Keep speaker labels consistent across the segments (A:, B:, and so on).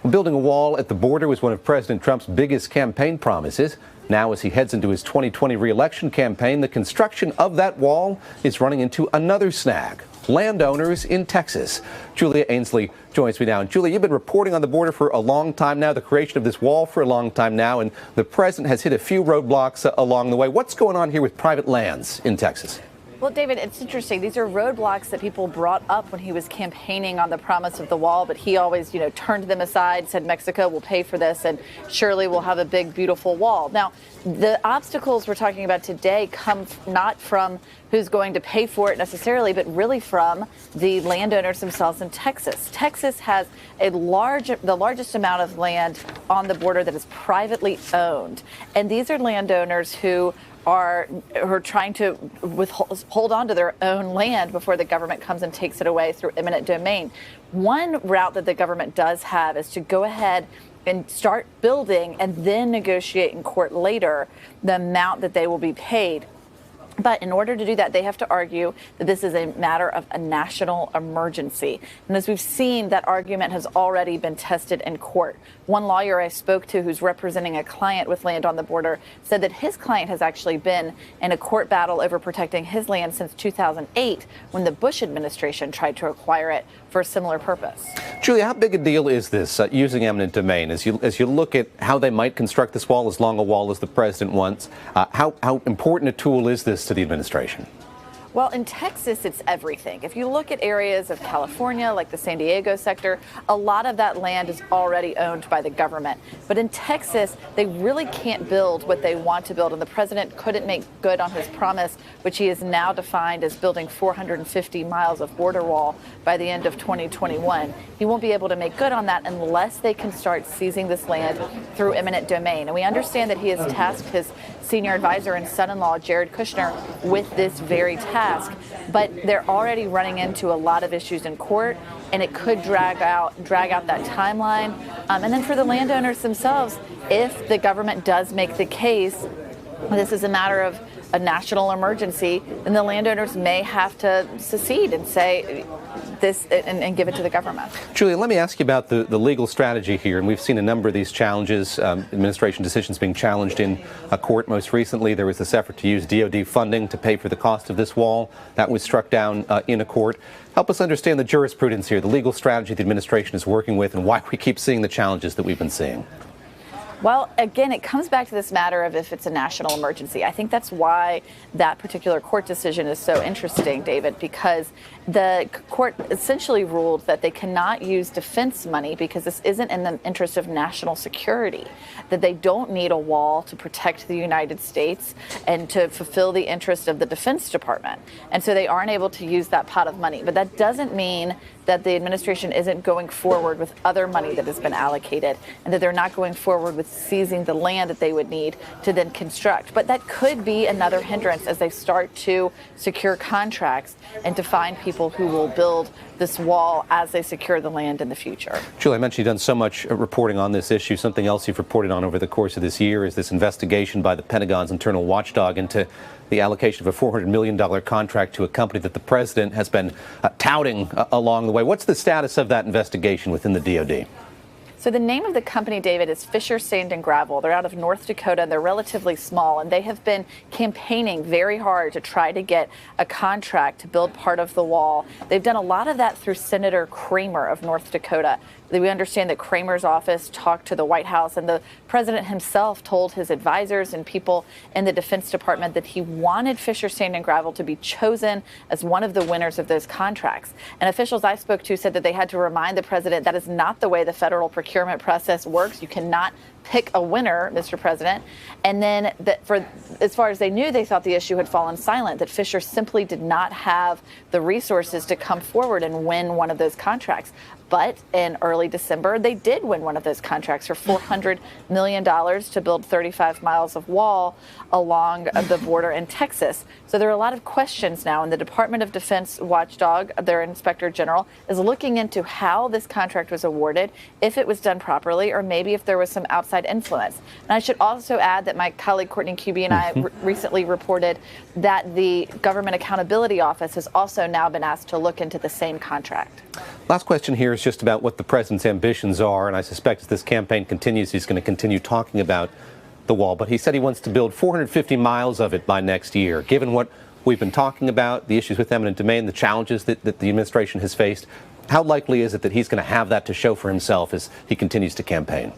A: Building a wall at the border was one of President Trump's biggest campaign promises. Now, as he heads into his 2020 re-election campaign, the construction of that wall is running into another snag: landowners in Texas. Julia Ainsley joins me now. And Julia, you've been reporting on the border for a long time now, the creation of this wall for a long time now, and the president has hit a few roadblocks along the way. What's going on here with private lands in Texas?
B: Well, David, it's interesting. These are roadblocks that people brought up when he was campaigning on the promise of the wall, but he always, turned them aside, said Mexico will pay for this, and surely we'll have a big, beautiful wall. Now, the obstacles we're talking about today come not from who's going to pay for it necessarily, but really from the landowners themselves in Texas. Texas has the largest amount of land on the border that is privately owned, and these are landowners who are trying to hold on to their own land before the government comes and takes it away through eminent domain. One route that the government does have is to go ahead and start building and then negotiate in court later the amount that they will be paid. But in order to do that, they have to argue that this is a matter of a national emergency. And as we've seen, that argument has already been tested in court. One lawyer I spoke to who's representing a client with land on the border said that his client has actually been in a court battle over protecting his land since 2008, when the Bush administration tried to acquire it for a similar purpose.
A: Julia, how big a deal is this using eminent domain? As you look at how they might construct this wall, as long a wall as the president wants, how important a tool is this to the administration?
B: Well, in Texas, it's everything. If you look at areas of California, like the San Diego sector, a lot of that land is already owned by the government. But in Texas, they really can't build what they want to build. And the president couldn't make good on his promise, which he has now defined as building 450 miles of border wall by the end of 2021. He won't be able to make good on that unless they can start seizing this land through eminent domain. And we understand that he has tasked his senior advisor and son-in-law, Jared Kushner, with this very task. But they're already running into a lot of issues in court, and it could drag out that timeline. And then for the landowners themselves, if the government does make the case this is a matter of a national emergency, then the landowners may have to secede and say this and give it to the government.
A: Julia, let me ask you about the legal strategy here. And we've seen a number of these challenges, administration decisions being challenged in a court. Most recently, there was this effort to use DOD funding to pay for the cost of this wall. That was struck down in a court. Help us understand the jurisprudence here, the legal strategy the administration is working with, and why we keep seeing the challenges that we've been seeing.
B: Well, again, it comes back to this matter of if it's a national emergency. I think that's why that particular court decision is so interesting, David, because the court essentially ruled that they cannot use defense money because this isn't in the interest of national security, that they don't need a wall to protect the United States and to fulfill the interest of the Defense Department. And so they aren't able to use that pot of money. But that doesn't mean that the administration isn't going forward with other money that has been allocated and that they're not going forward with seizing the land that they would need to then construct. But that could be another hindrance as they start to secure contracts and to find people who will build this wall as they secure the land in the future.
A: Julie, I mentioned you've done so much reporting on this issue. Something else you've reported on over the course of this year is this investigation by the Pentagon's internal watchdog into the allocation of a $400 million contract to a company that the president has been touting along the way. What's the status of that investigation within the DOD?
B: So the name of the company, David, is Fisher Sand and Gravel. They're out of North Dakota, and they're relatively small, and they have been campaigning very hard to try to get a contract to build part of the wall. They've done a lot of that through Senator Kramer of North Dakota. We understand that Kramer's office talked to the White House, and the president himself told his advisors and people in the Defense Department that he wanted Fisher Sand and Gravel to be chosen as one of the winners of those contracts. And officials I spoke to said that they had to remind the president that is not the way the federal procurement process works. You cannot pick a winner, Mr. President. And then as far as they knew, they thought the issue had fallen silent, that Fisher simply did not have the resources to come forward and win one of those contracts. But in early December, they did win one of those contracts for $400 million to build 35 miles of wall along the border in Texas. So there are a lot of questions now, and the Department of Defense watchdog, their inspector general, is looking into how this contract was awarded, if it was done properly, or maybe if there was some outside outside influence. And I should also add that my colleague Courtney Cubie and I recently reported that the Government Accountability Office has also now been asked to look into the same contract.
A: Last question here is just about what the president's ambitions are, and I suspect as this campaign continues, he's going to continue talking about the wall. But he said he wants to build 450 miles of it by next year. Given what we've been talking about, the issues with eminent domain, the challenges that the administration has faced, how likely is it that he's going to have that to show for himself as he continues to campaign?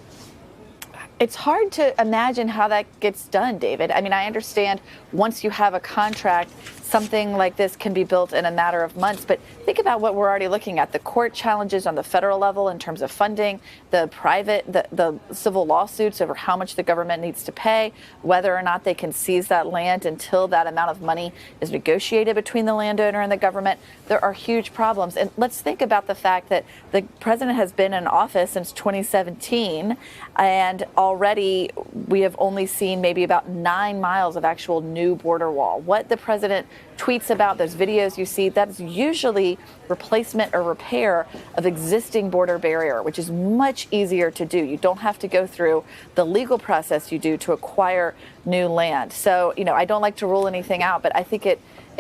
B: It's hard to imagine how that gets done, David. I mean, I understand once you have a contract, something like this can be built in a matter of months. But think about what we're already looking at. The court challenges on the federal level in terms of funding, the civil lawsuits over how much the government needs to pay, whether or not they can seize that land until that amount of money is negotiated between the landowner and the government. There are huge problems. And let's think about the fact that the president has been in office since 2017, and already we have only seen maybe about 9 miles of actual new border wall. What the president tweets about, those videos you see, that's usually replacement or repair of existing border barrier, which is much easier to do. You don't have to go through the legal process you do to acquire new land. So, I don't like to rule anything out, but I think it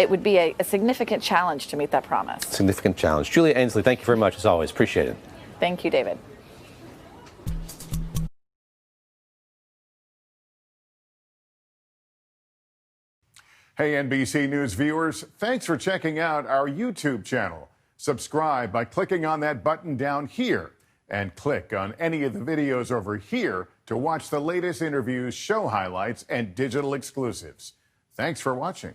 B: would be a significant challenge to meet that promise.
A: Significant challenge. Julia Ainsley, thank you very much as always. Appreciate it.
B: Thank you, David.
C: Hey, NBC News viewers, thanks for checking out our YouTube channel. Subscribe by clicking on that button down here and click on any of the videos over here to watch the latest interviews, show highlights, and digital exclusives. Thanks for watching.